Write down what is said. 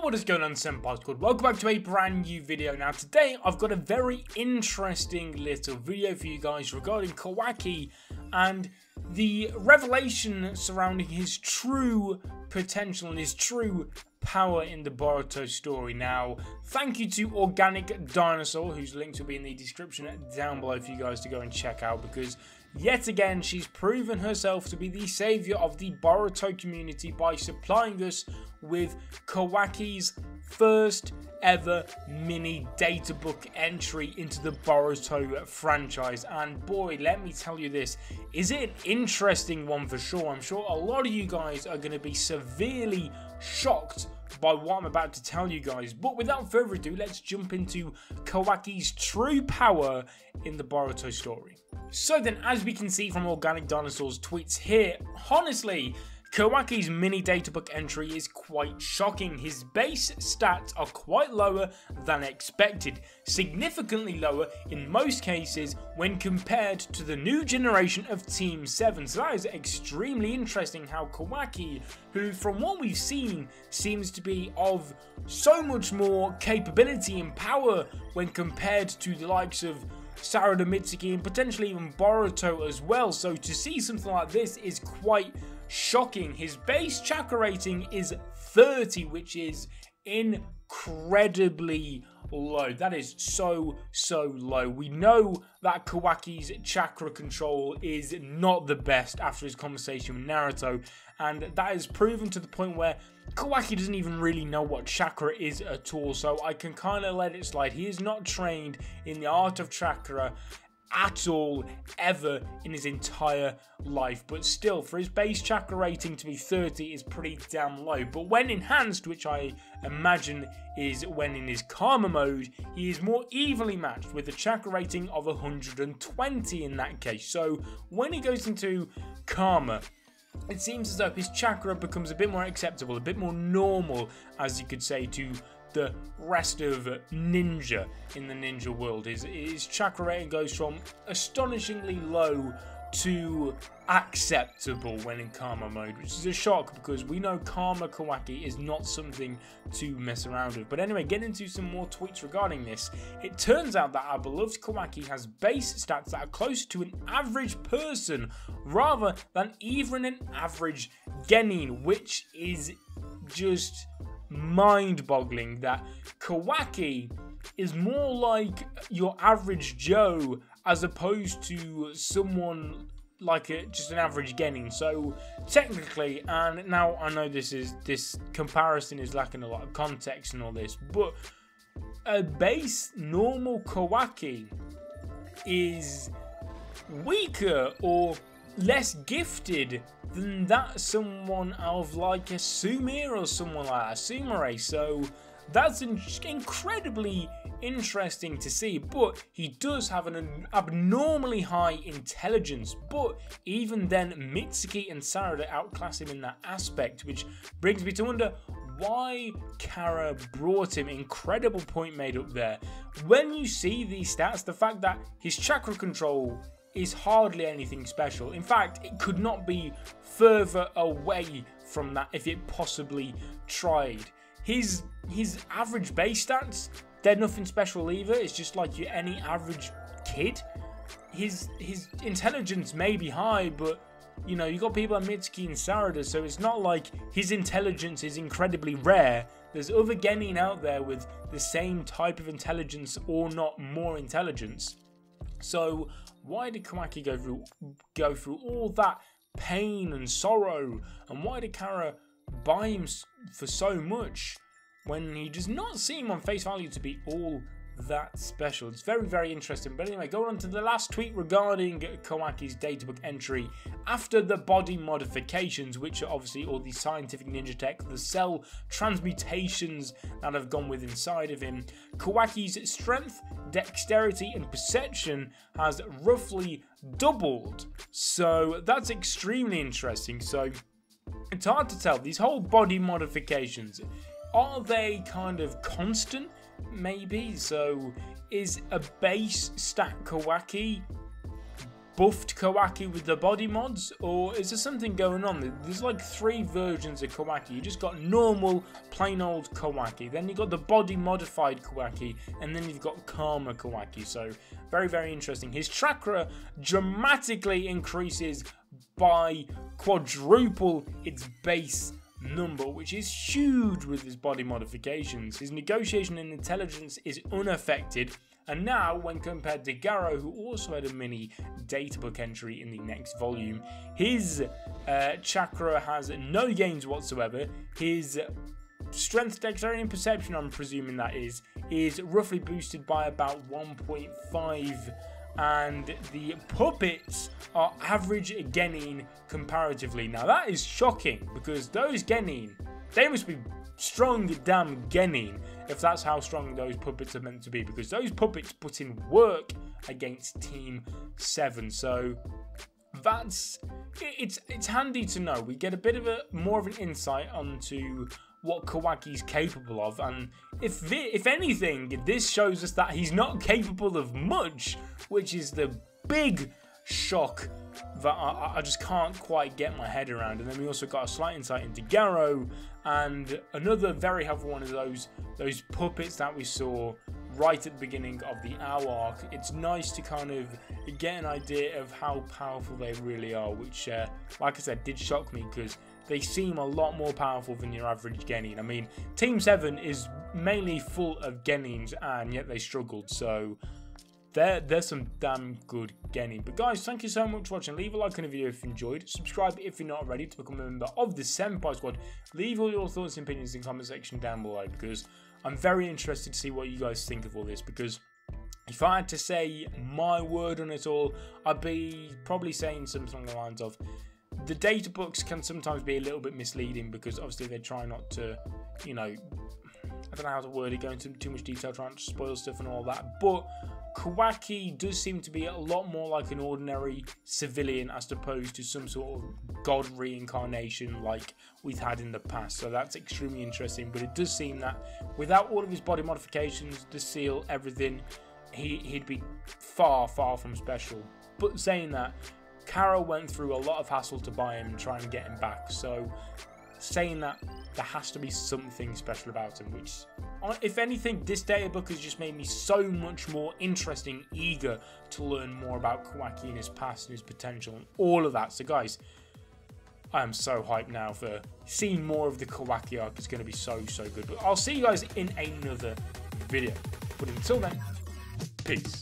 What is going on, Senpai Squad? Welcome back to a brand new video. Now today I've got a very interesting little video for you guys regarding Kawaki and the revelation surrounding his true potential and his true power in the Boruto story. Now, thank you to Organic Dinosaur, whose links will be in the description down below for you guys to go and check out, because yet again she's proven herself to be the saviour of the Boruto community by supplying us with Kawaki's first ever mini data book entry into the Boruto franchise. And boy, let me tell you this, is it an interesting one for sure. I'm sure a lot of you guys are going to be severely shocked by what I'm about to tell you guys. But without further ado, let's jump into Kawaki's true power in the Boruto story. So then, as we can see from Organic Dinosaur's tweets here, honestly, Kawaki's mini databook entry is quite shocking. His base stats are quite lower than expected, significantly lower in most cases when compared to the new generation of Team 7. So that is extremely interesting how Kawaki, who from what we've seen seems to be of so much more capability and power when compared to the likes of Sarada, Mitsuki, and potentially even Boruto as well. So to see something like this is quite shocking. His base chakra rating is 30, which is incredibly low. That is so low. We know that Kawaki's chakra control is not the best after his conversation with Naruto, and that is proven to the point where Kawaki doesn't even really know what chakra is at all, so I can kind of let it slide. He is not trained in the art of chakra at all, ever in his entire life, but still, for his base chakra rating to be 30 is pretty damn low. But when enhanced, which I imagine is when in his karma mode, he is more evenly matched with a chakra rating of 120 in that case. So when he goes into karma, it seems as though his chakra becomes a bit more acceptable, a bit more normal, as you could say, to the rest of ninja in the ninja world. His chakra rating goes from astonishingly low to acceptable when in karma mode, which is a shock because we know karma Kawaki is not something to mess around with. But anyway, getting into some more tweets regarding this, it turns out that our beloved Kawaki has base stats that are closer to an average person rather than even an average genin, which is just mind-boggling. That Kawaki is more like your average Joe as opposed to someone like just an average genin. So technically, and now I know this comparison is lacking a lot of context and all this, but a base normal Kawaki is weaker or less gifted than that someone of like a Sumire or someone like a Sumire. So that's incredibly interesting to see, but he does have an abnormally high intelligence, but even then Mitsuki and Sarada outclass him in that aspect, which brings me to wonder why Kara brought him. Incredible point made up there. When you see these stats, the fact that his chakra control is hardly anything special. In fact, it could not be further away from that if it possibly tried. His average base stats, they're nothing special either. It's just like any average kid. His intelligence may be high, but you know, you got people like Mitsuki and Sarada, so it's not like his intelligence is incredibly rare. There's other genin out there with the same type of intelligence or not more intelligence. So why did Kawaki go through all that pain and sorrow, and why did Kara buy him for so much when he does not seem on face value to be all that special? It's very interesting. But anyway, going on to the last tweet regarding Kawaki's databook entry after the body modifications, which are obviously all the scientific ninja tech, the cell transmutations that have gone with inside of him. Kawaki's strength, dexterity and perception has roughly doubled, so that's extremely interesting. So it's hard to tell, these whole body modifications, are they kind of constant? Maybe. So is a base stat Kawaki buffed Kawaki with the body mods, or is there something going on? There's like 3 versions of Kawaki. You just got normal, plain old Kawaki, then you got the body modified Kawaki, and then you've got Karma Kawaki. So very, very interesting. His chakra dramatically increases by quadruple its base number, which is huge with his body modifications. His negotiation and intelligence is unaffected. And now, when compared to Garo, who also had a mini databook entry in the next volume, his chakra has no gains whatsoever. His strength, dexterity, and perception, I'm presuming that is roughly boosted by about 1.5. And the puppets are average Genin comparatively. Now that is shocking, because those Genin, they must be strong damn Genin if that's how strong those puppets are meant to be, because those puppets put in work against Team 7. So it's handy to know. We get a bit of more of an insight onto what Kawaki's capable of, and if anything, this shows us that he's not capable of much, which is the big shock that I just can't quite get my head around. And then we also got a slight insight into Garo, and another very helpful one of those puppets that we saw right at the beginning of the OW arc. It's nice to kind of get an idea of how powerful they really are, which, like I said, did shock me, because they seem a lot more powerful than your average Genin. I mean, Team 7 is mainly full of Genins, and yet they struggled, so there's some damn good Genin. But guys, thank you so much for watching. Leave a like on the video if you enjoyed. Subscribe if you're not already to become a member of the Senpai Squad. Leave all your thoughts and opinions in the comment section down below, because I'm very interested to see what you guys think of all this, because if I had to say my word on it all, I'd be probably saying something along the lines of, the data books can sometimes be a little bit misleading, because obviously they try not to, you know, I don't know how to word it, go into too much detail, trying to spoil stuff and all that, but Kawaki does seem to be a lot more like an ordinary civilian as opposed to some sort of god reincarnation like we've had in the past. So that's extremely interesting, but it does seem that without all of his body modifications, the seal, everything, he'd be far, far from special. But saying that, Karo went through a lot of hassle to buy him and try and get him back, so saying that, there has to be something special about him, which, if anything, this data book has just made me so much more interesting, eager to learn more about Kawaki and his past and his potential and all of that. So guys, I am so hyped now for seeing more of the Kawaki arc. It's going to be so, so good. But I'll see you guys in another video. But until then, peace.